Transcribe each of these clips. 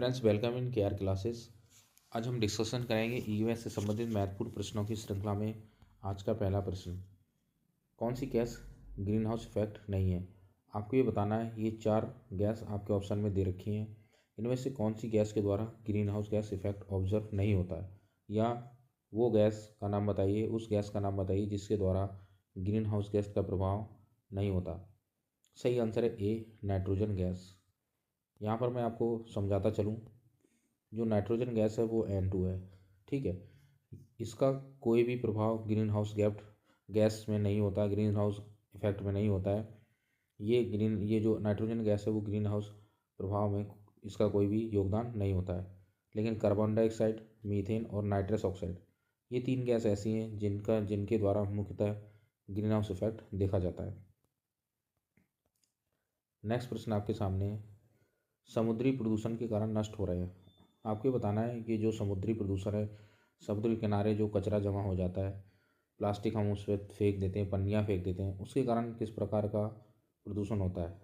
Friends, welcome in KR classes. आज हम discussion करेंगे ईवीएस से संबंधित महत्वपूर्ण प्रश्नों की श्रृंखला में। आज का पहला प्रश्न, कौन सी गैस ग्रीन हाउस इफेक्ट नहीं है? आपको ये बताना है। ये 4 गैस आपके ऑप्शन में दे रखी हैं। इनमें से कौन सी गैस के द्वारा green house gas effect observe नहीं होता है, या वो गैस का नाम बताइए, उस गैस का नाम बताइए जिसके द्वारा ग्रीन हाउस गैस का प्रभाव नहीं होता। सही आंसर है ए, नाइट्रोजन गैस। यहाँ पर मैं आपको समझाता चलूँ, जो नाइट्रोजन गैस है वो N2 है। ठीक है, इसका कोई भी प्रभाव ग्रीन हाउस गैस में नहीं होता, ग्रीन हाउस इफेक्ट में नहीं होता है। ये जो नाइट्रोजन गैस है वो ग्रीन हाउस प्रभाव में इसका कोई भी योगदान नहीं होता है। लेकिन कार्बन डाइऑक्साइड, मीथेन और नाइट्रस ऑक्साइड, ये 3 गैस ऐसी हैं जिनके द्वारा मुख्यतः ग्रीन हाउस इफेक्ट देखा जाता है। नेक्स्ट प्रश्न आपके सामने है, समुद्री प्रदूषण के कारण नष्ट हो रहे हैं। आपको बताना है कि जो समुद्री प्रदूषण है, समुद्र किनारे जो कचरा जमा हो जाता है, प्लास्टिक हम उस पर फेंक देते हैं, पन्नियाँ फेंक देते हैं, उसके कारण किस प्रकार का प्रदूषण होता है।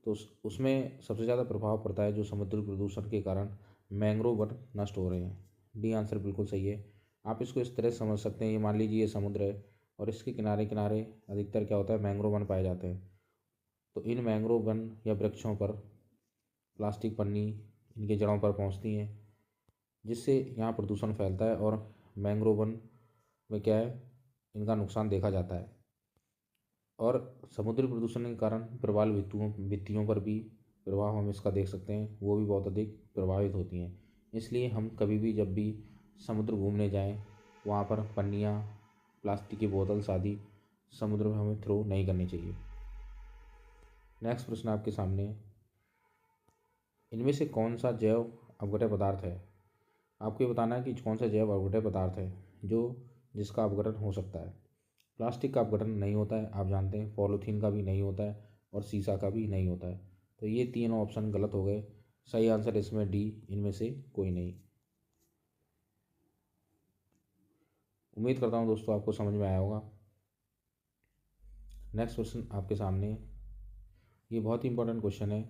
तो उसमें सबसे ज़्यादा प्रभाव पड़ता है जो समुद्री प्रदूषण के कारण मैंग्रोव वन नष्ट हो रहे हैं। डी आंसर बिल्कुल सही है। आप इसको इस तरह समझ सकते हैं, ये मान लीजिए ये समुद्र है और इसके किनारे किनारे अधिकतर क्या होता है, मैंग्रोव वन पाए जाते हैं। तो इन मैंग्रोव वन या वृक्षों पर प्लास्टिक पन्नी इनके जड़ों पर पहुंचती हैं, जिससे यहाँ प्रदूषण फैलता है और मैंग्रोव वन में क्या है, इनका नुकसान देखा जाता है। और समुद्री प्रदूषण के कारण प्रवाल भित्तियों पर भी प्रभाव हम इसका देख सकते हैं, वो भी बहुत अधिक प्रभावित होती हैं। इसलिए हम कभी भी जब भी समुद्र घूमने जाएं, वहाँ पर पन्नियाँ, प्लास्टिक की बोतल्स आदि समुद्र में हमें थ्रो नहीं करनी चाहिए। नेक्स्ट प्रश्न आपके सामने, इनमें से कौन सा जैव अपघटन पदार्थ है? आपको ये बताना है कि कौन सा जैव अपघटन पदार्थ है जिसका अपघटन हो सकता है। प्लास्टिक का अपघटन नहीं होता है, आप जानते हैं। पॉलीथीन का भी नहीं होता है और सीसा का भी नहीं होता है। तो ये तीनों ऑप्शन गलत हो गए। सही आंसर इसमें डी, इनमें से कोई नहीं। उम्मीद करता हूँ दोस्तों आपको समझ में आया होगा। नेक्स्ट क्वेश्चन आपके सामने, ये बहुत ही इंपॉर्टेंट क्वेश्चन है,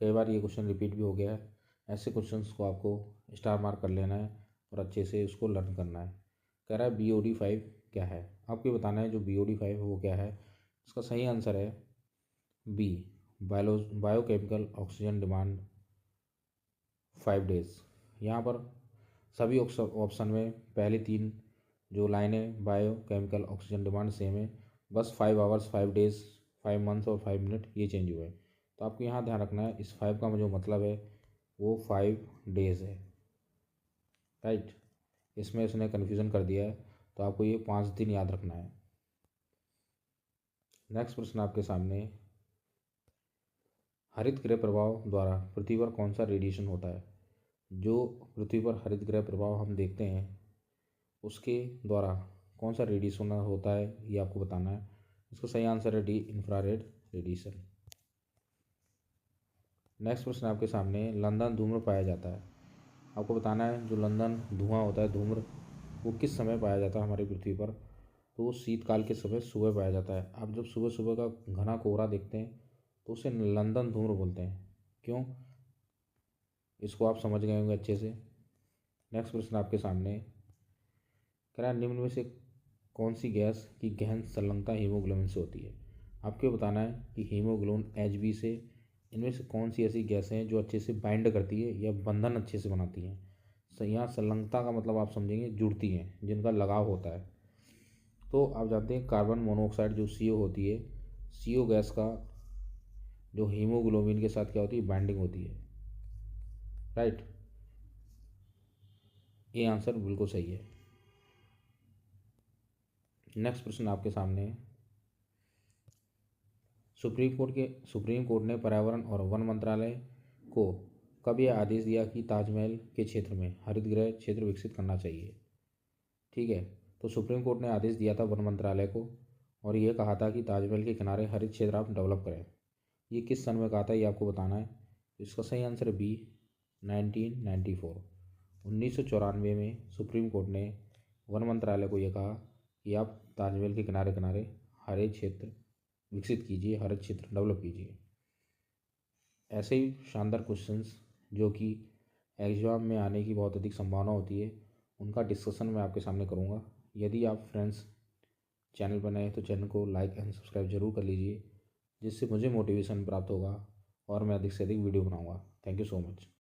कई बार ये क्वेश्चन रिपीट भी हो गया है। ऐसे क्वेश्चंस को आपको स्टार मार्क कर लेना है और अच्छे से उसको लर्न करना है। कह रहा है BOD5 क्या है? आपको ये बताना है जो BOD5 है वो क्या है। इसका सही आंसर है B, biochemical oxygen demand 5 days. यहाँ पर सभी ऑप्शन में पहली 3 जो लाइनें बायोकेमिकल ऑक्सीजन डिमांड सेम है, बस 5 आवर्स, 5 डेज, 5 मंथ्स और 5 मिनट ये चेंज हुए। तो आपको यहाँ ध्यान रखना है, इस 5 का जो मतलब है वो 5 डेज है, राइट। इसमें उसने कन्फ्यूज़न कर दिया है, तो आपको ये 5 दिन याद रखना है। नेक्स्ट प्रश्न आपके सामने, हरित गृह प्रभाव द्वारा पृथ्वी पर कौन सा रेडिएशन होता है? जो पृथ्वी पर हरित गृह प्रभाव हम देखते हैं उसके द्वारा कौन सा रेडिएशन होता है, ये आपको बताना है। इसका सही आंसर है डी, इंफ्रारेड रेडिएशन। नेक्स्ट प्रश्न आपके सामने, लंदन धूम्र पाया जाता है। आपको बताना है जो लंदन धुआं होता है, धूम्र, वो किस समय पाया जाता है हमारी पृथ्वी पर? तो वो शीतकाल के समय सुबह पाया जाता है। आप जब सुबह सुबह का घना कोहरा देखते हैं तो उसे लंदन धूम्र बोलते हैं। क्यों, इसको आप समझ गए होंगे अच्छे से। नेक्स्ट प्रश्न आपके सामने, कह रहा है निम्न में से कौन सी गैस की गहन संलग्नता हीमोग्लोबिन से होती है? आपको बताना है कि हीमोग्लोबिन HB से इनमें से कौन सी ऐसी गैसें हैं जो अच्छे से बाइंड करती है या बंधन अच्छे से बनाती हैं। यहाँ संलग्नता का मतलब आप समझेंगे जुड़ती हैं, जिनका लगाव होता है। तो आप जानते हैं कार्बन मोनोऑक्साइड जो CO होती है, CO गैस का जो हीमोग्लोबिन के साथ क्या होती है, बाइंडिंग होती है, राइट। ये आंसर बिल्कुल सही है। नेक्स्ट प्रश्न आपके सामने, सुप्रीम कोर्ट ने पर्यावरण और वन मंत्रालय को कब यह आदेश दिया कि ताजमहल के क्षेत्र में हरित गृह क्षेत्र विकसित करना चाहिए? ठीक है, तो सुप्रीम कोर्ट ने आदेश दिया था वन मंत्रालय को, और यह कहा था कि ताजमहल के किनारे हरित क्षेत्र आप डेवलप करें। ये किस सन में कहा था, ये आपको बताना है। इसका सही आंसर है बी, 1994। 1994 में सुप्रीम कोर्ट ने वन मंत्रालय को यह कहा कि आप ताजमहल के किनारे किनारे हरे क्षेत्र विकसित कीजिए, हरित क्षेत्र डेवलप कीजिए। ऐसे ही शानदार क्वेश्चंस जो कि एग्जाम में आने की बहुत अधिक संभावना होती है, उनका डिस्कशन मैं आपके सामने करूँगा। यदि आप फ्रेंड्स चैनल पर नए हैं तो चैनल को लाइक एंड सब्सक्राइब जरूर कर लीजिए, जिससे मुझे मोटिवेशन प्राप्त होगा और मैं अधिक से अधिक वीडियो बनाऊँगा। Thank you so much.